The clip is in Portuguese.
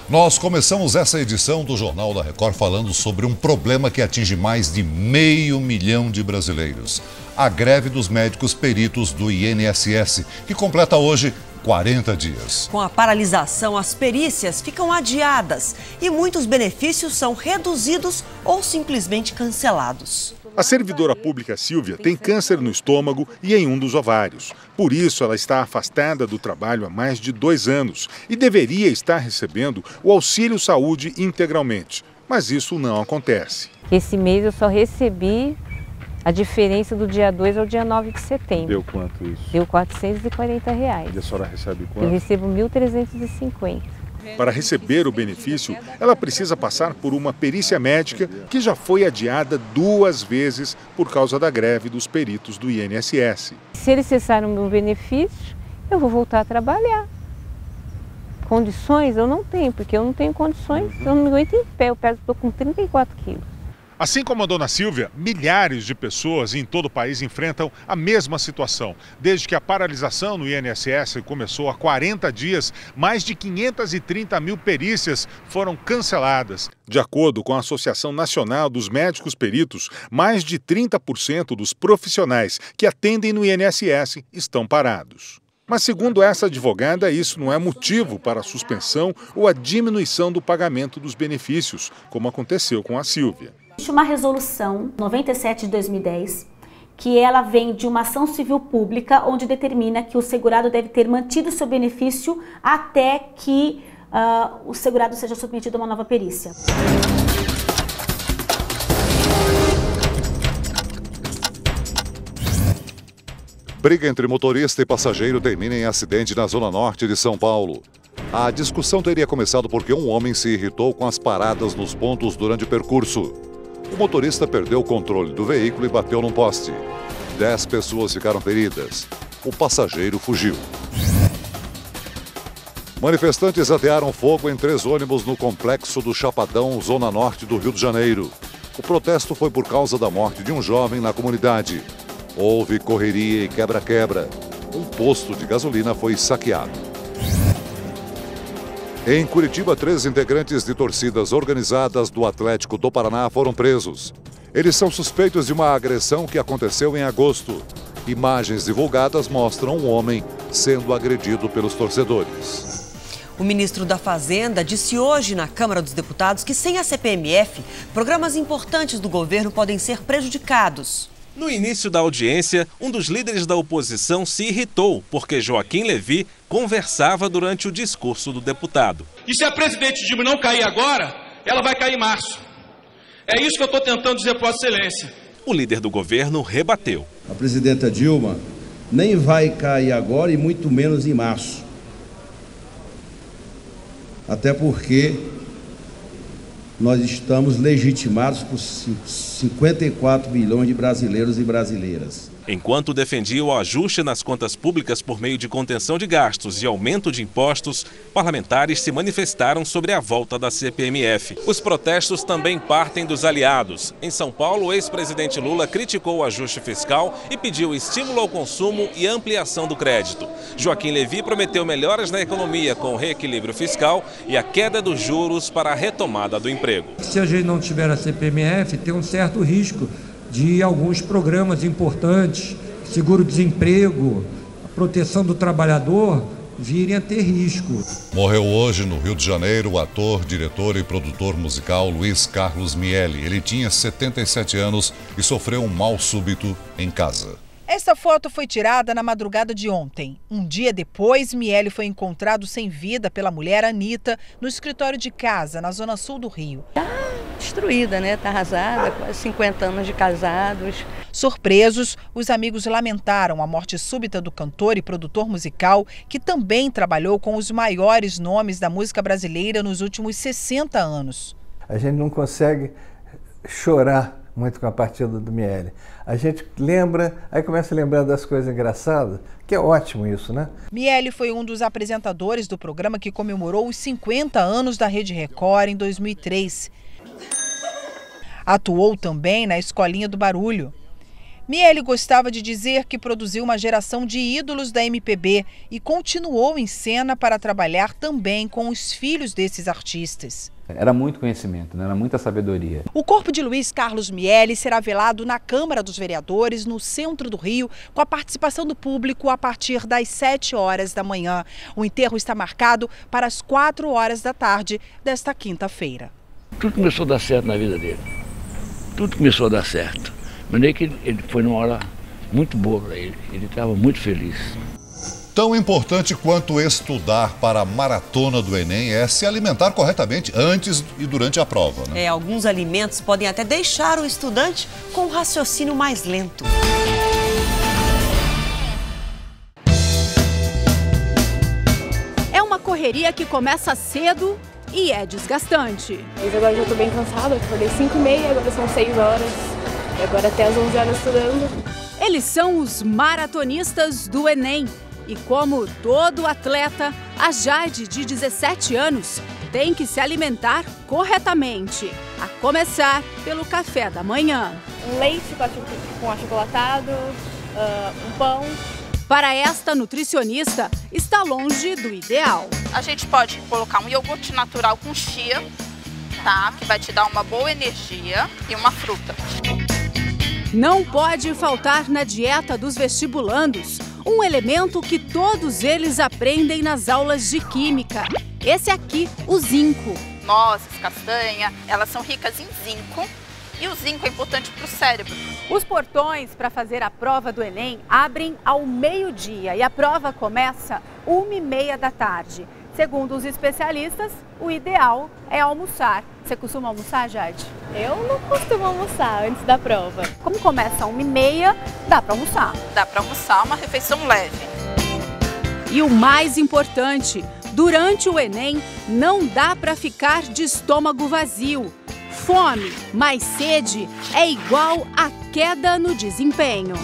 Nós começamos essa edição do Jornal da Record falando sobre um problema que atinge mais de 500 mil de brasileiros. A greve dos médicos peritos do INSS, que completa hoje 40 dias. Com a paralisação, as perícias ficam adiadas e muitos benefícios são reduzidos ou simplesmente cancelados. A servidora pública Silvia tem câncer no estômago e em um dos ovários. Por isso, ela está afastada do trabalho há mais de 2 anos e deveria estar recebendo o auxílio saúde integralmente. Mas isso não acontece. Esse mês eu só recebi a diferença do dia 2 ao dia 9 de setembro. Deu quanto isso? Deu R$440. E a senhora recebe quanto? Eu recebo R$1.350. Para receber o benefício, ela precisa passar por uma perícia médica que já foi adiada 2 vezes por causa da greve dos peritos do INSS. Se eles cessarem o meu benefício, eu vou voltar a trabalhar. Condições eu não tenho, porque eu não tenho condições, eu não me aguento em pé, eu estou com 34 quilos. Assim como a dona Silvia, milhares de pessoas em todo o país enfrentam a mesma situação. Desde que a paralisação no INSS começou há 40 dias, mais de 530 mil perícias foram canceladas. De acordo com a Associação Nacional dos Médicos Peritos, mais de 30% dos profissionais que atendem no INSS estão parados. Mas, segundo essa advogada, isso não é motivo para a suspensão ou a diminuição do pagamento dos benefícios, como aconteceu com a Silvia. Existe uma resolução 97 de 2010, que ela vem de uma ação civil pública, onde determina que o segurado deve ter mantido seu benefício até que o segurado seja submetido a uma nova perícia. Briga entre motorista e passageiro termina em acidente na zona norte de São Paulo. A discussão teria começado porque um homem se irritou com as paradas nos pontos durante o percurso. O motorista perdeu o controle do veículo e bateu num poste. 10 pessoas ficaram feridas. O passageiro fugiu. Manifestantes atearam fogo em 3 ônibus no complexo do Chapadão, zona norte do Rio de Janeiro. O protesto foi por causa da morte de um jovem na comunidade. Houve correria e quebra-quebra. Um posto de gasolina foi saqueado. Em Curitiba, 3 integrantes de torcidas organizadas do Atlético do Paraná foram presos. Eles são suspeitos de uma agressão que aconteceu em agosto. Imagens divulgadas mostram um homem sendo agredido pelos torcedores. O ministro da Fazenda disse hoje na Câmara dos Deputados que sem a CPMF, programas importantes do governo podem ser prejudicados. No início da audiência, um dos líderes da oposição se irritou porque Joaquim Levy conversava durante o discurso do deputado. E se a presidente Dilma não cair agora, ela vai cair em março. É isso que eu estou tentando dizer para Vossa Excelência. O líder do governo rebateu. A presidenta Dilma nem vai cair agora e muito menos em março. Até porque nós estamos legitimados por 54 milhões de brasileiros e brasileiras. Enquanto defendia o ajuste nas contas públicas por meio de contenção de gastos e aumento de impostos, parlamentares se manifestaram sobre a volta da CPMF. Os protestos também partem dos aliados. Em São Paulo, o ex-presidente Lula criticou o ajuste fiscal e pediu estímulo ao consumo e ampliação do crédito. Joaquim Levy prometeu melhoras na economia com o reequilíbrio fiscal e a queda dos juros para a retomada do emprego. Se a gente não tiver a CPMF, tem um certo risco de alguns programas importantes, seguro-desemprego, a proteção do trabalhador, virem a ter risco. Morreu hoje no Rio de Janeiro o ator, diretor e produtor musical Luiz Carlos Miele. Ele tinha 77 anos e sofreu um mal súbito em casa. Esta foto foi tirada na madrugada de ontem. Um dia depois, Miele foi encontrado sem vida pela mulher Anitta no escritório de casa, na zona sul do Rio. Destruída, né? Tá arrasada, quase 50 anos de casados. Surpresos, os amigos lamentaram a morte súbita do cantor e produtor musical, que também trabalhou com os maiores nomes da música brasileira nos últimos 60 anos. A gente não consegue chorar muito com a partida do Miele. A gente lembra, aí começa a lembrar das coisas engraçadas, que é ótimo isso, né? Miele foi um dos apresentadores do programa que comemorou os 50 anos da Rede Record em 2003. Atuou também na Escolinha do Barulho. Miele gostava de dizer que produziu uma geração de ídolos da MPB e continuou em cena para trabalhar também com os filhos desses artistas. Era muito conhecimento, né? Era muita sabedoria. O corpo de Luiz Carlos Miele será velado na Câmara dos Vereadores, no centro do Rio, com a participação do público a partir das 7 horas da manhã. O enterro está marcado para as 4 horas da tarde desta quinta-feira. Tudo começou a dar certo na vida dele. Tudo começou a dar certo. Mas nem que ele foi numa hora muito boa para ele. Ele estava muito feliz. Tão importante quanto estudar para a maratona do Enem é se alimentar corretamente antes e durante a prova, né? Alguns alimentos podem até deixar o estudante com um raciocínio mais lento. É uma correria que começa cedo e é desgastante. Mas agora já estou bem cansada, eu acordei 5h30, agora são 6 horas. E agora até às 11 horas estudando. Eles são os maratonistas do Enem. E como todo atleta, a Jade, de 17 anos, tem que se alimentar corretamente. A começar pelo café da manhã. Um leite com achocolatado, um pão. Para esta nutricionista, está longe do ideal. A gente pode colocar um iogurte natural com chia, tá? Que vai te dar uma boa energia, e uma fruta. Não pode faltar na dieta dos vestibulandos um elemento que todos eles aprendem nas aulas de química. Esse aqui, o zinco. Nozes, castanha, elas são ricas em zinco e o zinco é importante para o cérebro. Os portões para fazer a prova do Enem abrem ao meio-dia e a prova começa 1h30 da tarde. Segundo os especialistas, o ideal é almoçar. Você costuma almoçar, Jade? Eu não costumo almoçar antes da prova. Como começa 1h30, dá para almoçar. Dá para almoçar, uma refeição leve. E o mais importante, durante o Enem, não dá para ficar de estômago vazio. Fome mais sede é igual a queda no desempenho.